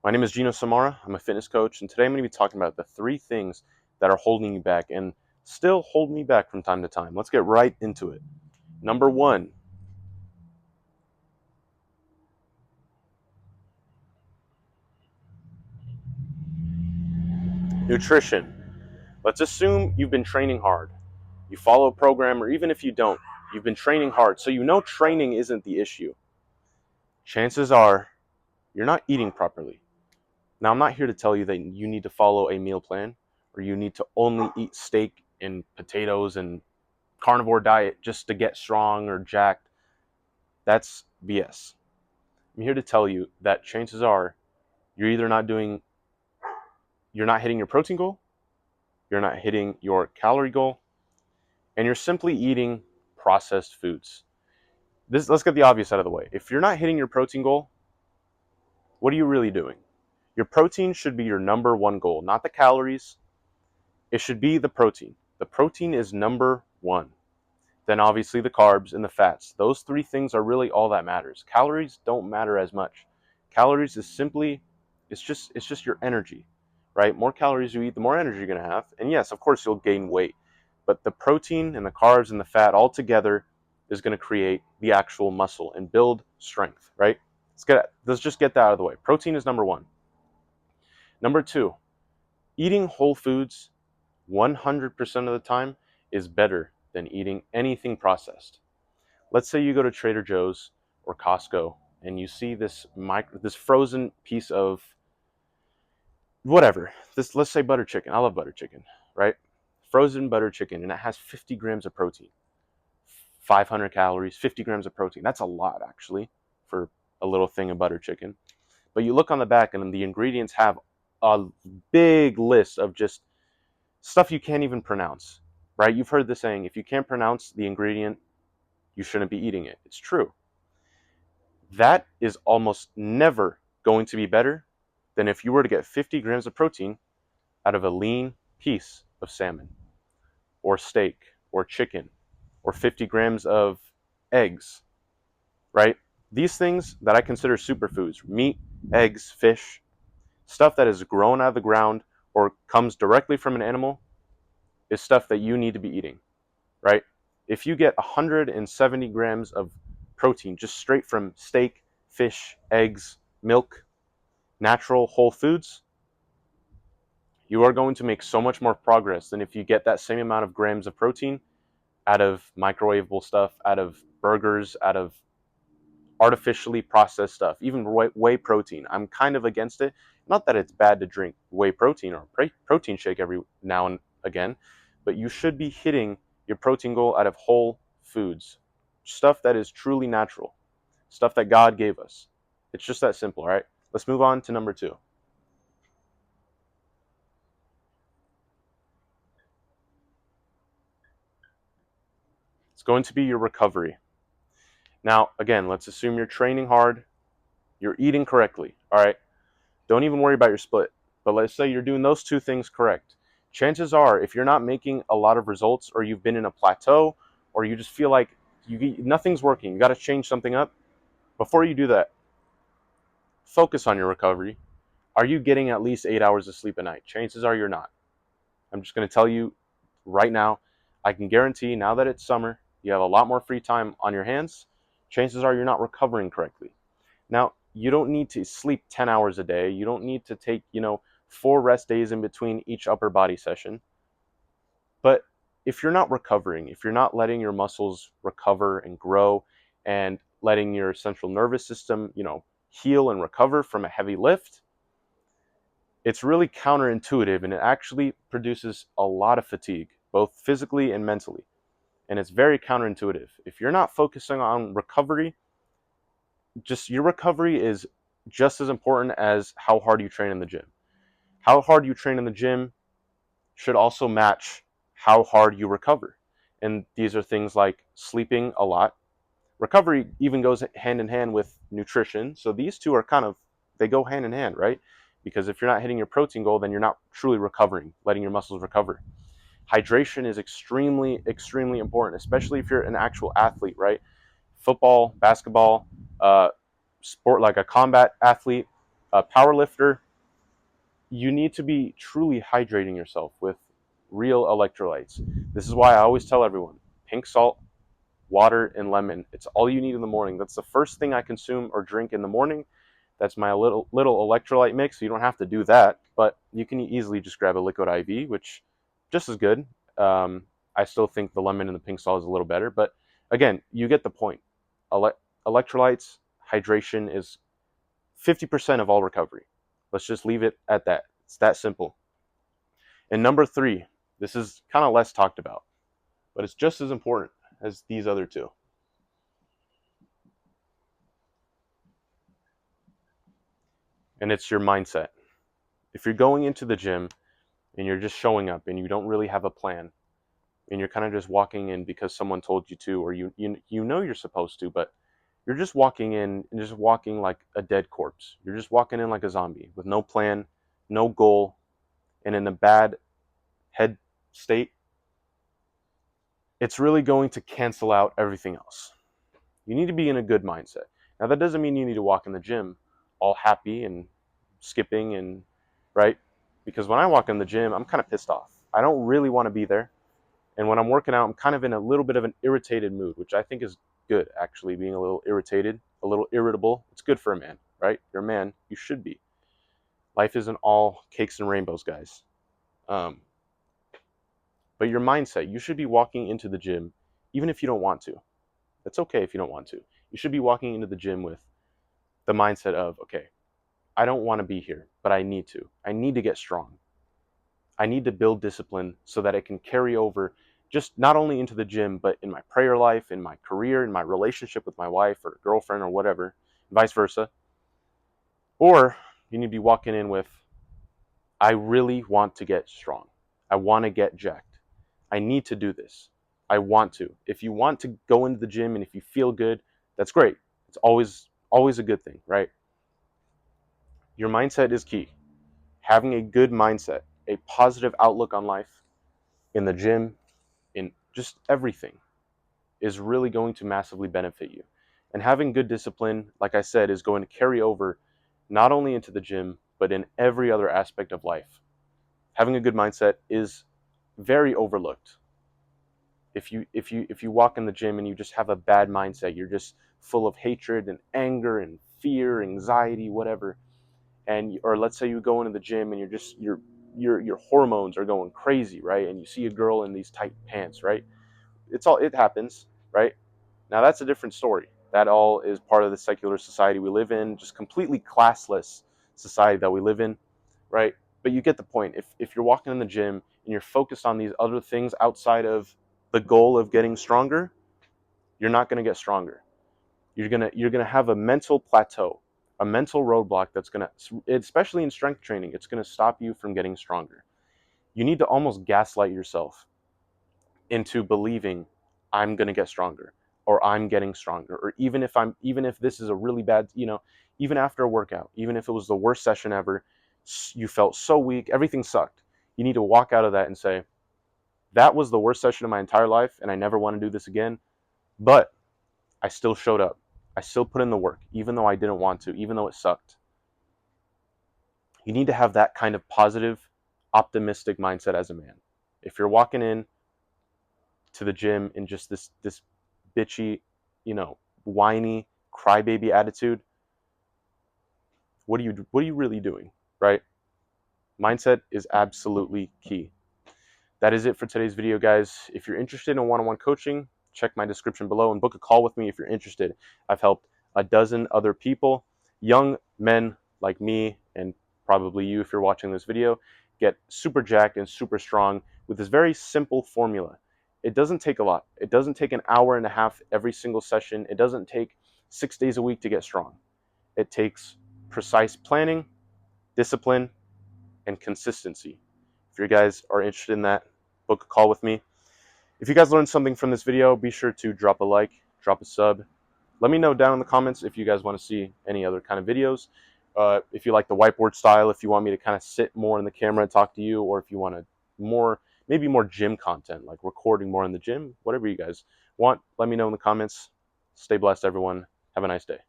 My name is Gino Samara. I'm a fitness coach, and today I'm going to be talking about the 3 things that are holding you back and still hold me back from time to time. Let's get right into it. Number 1, nutrition. Let's assume you've been training hard. You follow a program, or even if you don't, you've been training hard, so you know training isn't the issue. Chances are you're not eating properly. Now, I'm not here to tell you that you need to follow a meal plan or you need to only eat steak and potatoes and carnivore diet just to get strong or jacked. That's BS. I'm here to tell you that chances are you're either you're not hitting your protein goal, you're not hitting your calorie goal, and you're simply eating processed foods. Let's get the obvious out of the way. If you're not hitting your protein goal, what are you really doing? Your protein should be your number one goal, not the calories. It should be the protein. The protein is number one. Then obviously the carbs and the fats. Those 3 things are really all that matters. Calories don't matter as much. Calories is simply it's just your energy, right? More calories you eat, the more energy you're going to have. And yes, of course you'll gain weight. But the protein and the carbs and the fat all together is going to create the actual muscle and build strength, right? Let's just get that out of the way. Protein is number 1. Number 2, eating whole foods 100% of the time is better than eating anything processed. Let's say you go to Trader Joe's or Costco and you see this frozen piece of whatever. Let's say butter chicken. I love butter chicken, right? Frozen butter chicken, and it has 50 grams of protein, 500 calories, 50 grams of protein. That's a lot actually for a little thing of butter chicken. But you look on the back and the ingredients have a big list of just stuff you can't even pronounce, right? You've heard the saying, if you can't pronounce the ingredient, you shouldn't be eating it. It's true. That is almost never going to be better than if you were to get 50 grams of protein out of a lean piece of salmon or steak or chicken or 50 grams of eggs, right? These things that I consider superfoods, meat, eggs, fish, stuff that is grown out of the ground or comes directly from an animal, is stuff that you need to be eating, right? If you get 170 grams of protein just straight from steak, fish, eggs, milk, natural whole foods, you are going to make so much more progress than if you get that same amount of grams of protein out of microwavable stuff, out of burgers, out of artificially processed stuff, even whey protein. I'm kind of against it. Not that it's bad to drink whey protein or protein shake every now and again, but you should be hitting your protein goal out of whole foods, stuff that is truly natural, stuff that God gave us. It's just that simple, all right? Let's move on to number 2. It's going to be your recovery. Now, again, let's assume you're training hard, you're eating correctly, all right? Don't even worry about your split. But let's say you're doing those 2 things correct. Chances are, if you're not making a lot of results or you've been in a plateau or you just feel like nothing's working, you got to change something up, before you do that, focus on your recovery. Are you getting at least 8 hours of sleep a night? Chances are you're not. I'm just going to tell you right now, I can guarantee now that it's summer, you have a lot more free time on your hands. Chances are you're not recovering correctly. Now, you don't need to sleep 10 hours a day. You don't need to take, 4 rest days in between each upper body session. But if you're not recovering, if you're not letting your muscles recover and grow and letting your central nervous system, heal and recover from a heavy lift, it's really counterintuitive and it actually produces a lot of fatigue, both physically and mentally. And it's very counterintuitive. If you're not focusing on recovery, just your recovery is just as important as how hard you train in the gym. How hard you train in the gym should also match how hard you recover. And these are things like sleeping a lot. Recovery even goes hand in hand with nutrition. So these two are they go hand in hand, right? Because if you're not hitting your protein goal, then you're not truly recovering, letting your muscles recover. Hydration is extremely, extremely important, especially if you're an actual athlete, right? Football, basketball, sport like a combat athlete, A power lifter, you need to be truly hydrating yourself with real electrolytes. This is why I always tell everyone, pink salt, water, and lemon. It's all you need in the morning. That's the first thing I consume or drink in the morning. That's my little electrolyte mix. So you don't have to do that, but you can easily just grab a liquid IV, which just as good. I still think the lemon and the pink salt is a little better, but again, you get the point. Electrolytes, hydration is 50% of all recovery. Let's just leave it at that. It's that simple. And number 3, this is kind of less talked about, but it's just as important as these other two. And it's your mindset. If you're going into the gym and you're just showing up and you don't really have a plan and you're kind of just walking in because someone told you to, or you know you're supposed to, but you're just walking in and just walking like a dead corpse. You're just walking in like a zombie with no plan, no goal, and in a bad head state, it's really going to cancel out everything else. You need to be in a good mindset. Now, that doesn't mean you need to walk in the gym all happy and skipping and right, because when I walk in the gym, I'm kind of pissed off. I don't really want to be there. And when I'm working out, I'm kind of in a little bit of an irritated mood, which I think is good, actually, being a little irritated, a little irritable. It's good for a man, right? You're a man, you should be. Life isn't all cakes and rainbows, guys. But your mindset, you should be walking into the gym, even if you don't want to. That's okay if you don't want to. You should be walking into the gym with the mindset of, okay, I don't want to be here, but I need to. I need to get strong. I need to build discipline so that it can carry over just not only into the gym, but in my prayer life, in my career, in my relationship with my wife or girlfriend or whatever, vice versa. Or you need to be walking in with, I really want to get strong. I want to get jacked. I need to do this. I want to. If you want to go into the gym and if you feel good, that's great. It's always a good thing, right? Your mindset is key. Having a good mindset, a positive outlook on life in the gym, in just everything, is really going to massively benefit you. And having good discipline, like I said, is going to carry over not only into the gym, but in every other aspect of life. Having a good mindset is very overlooked. If you walk in the gym and you just have a bad mindset, you're just full of hatred and anger and fear, anxiety, whatever, and or let's say you go into the gym and you're just your hormones are going crazy, right? And you see a girl in these tight pants, right? It happens, right? Now that's a different story. That all is part of the secular society we live in, just completely classless society that we live in, right? But you get the point. If you're walking in the gym and you're focused on these other things outside of the goal of getting stronger, you're not going to get stronger. You're gonna have a mental plateau, a mental roadblock that's gonna, especially in strength training, it's gonna stop you from getting stronger. You need to almost gaslight yourself into believing I'm gonna get stronger, or I'm getting stronger, or even if this is a really bad, even after a workout, even if it was the worst session ever, you felt so weak, everything sucked. You need to walk out of that and say, that was the worst session of my entire life, and I never want to do this again. But I still showed up. I still put in the work, even though I didn't want to, even though it sucked. You need to have that kind of positive, optimistic mindset as a man. If you're walking in to the gym in just this bitchy, whiny, crybaby attitude, what are you really doing, right? Mindset is absolutely key. That is it for today's video, guys. If you're interested in one-on-one coaching, check my description below and book a call with me if you're interested. I've helped a dozen other people, young men like me, and probably you if you're watching this video, get super jacked and super strong with this very simple formula. It doesn't take a lot. It doesn't take an hour and a half every single session. It doesn't take 6 days a week to get strong. It takes precise planning, discipline, and consistency. If you guys are interested in that, book a call with me. If you guys learned something from this video, be sure to drop a like, drop a sub. Let me know down in the comments if you guys want to see any other kind of videos. If you like the whiteboard style, if you want me to kind of sit more in the camera and talk to you, or if you want maybe more gym content, like recording more in the gym, whatever you guys want, let me know in the comments. Stay blessed, everyone. Have a nice day.